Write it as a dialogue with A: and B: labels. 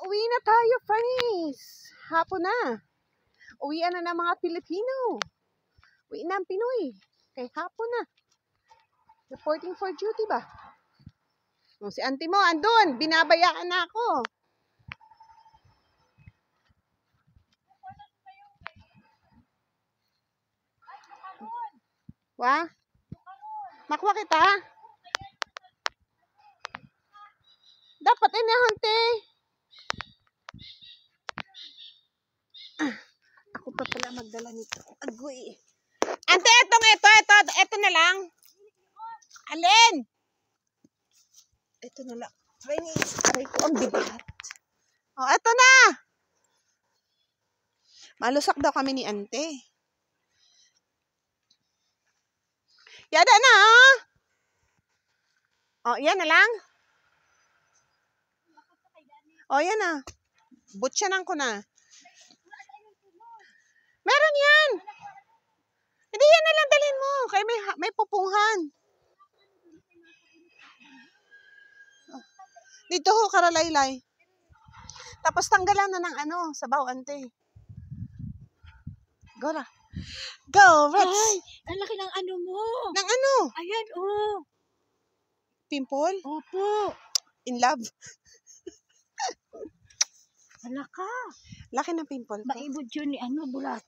A: Uwi na tayo, friends. Hapon na. Uwian na ng mga Pilipino. Uwi na ang Pinoy. Kay hapon na. Reporting for duty ba? O, si auntie mo, andun. Binabayaan na ako. Wa? Makuha kita? Dapat inahante. Ako pa pala magdala nito. Agoy. Ante, ito na lang. Alin? Ito na lang. Aray ko, ang bigat. Oh, ito na. Malusak daw kami ni ante. Yada na, oh. Oh, yan na lang. Oh, yan na. Butsanan ko na. Meron yan. Hindi, yan na lang dalhin mo. Kaya may pupunghan. Oh. Dito ho, karalaylay. Tapos tanggalan na ng sabaw, ante. Go na. Go, Rex!
B: Ay, ang laki ng ano mo.
A: Ng ano?
B: Ayan, oh.
A: Pimple?
B: Opo.
A: In love?
B: Hala ka.
A: Laki ng pimple ko.
B: Maibod yun ni bulat.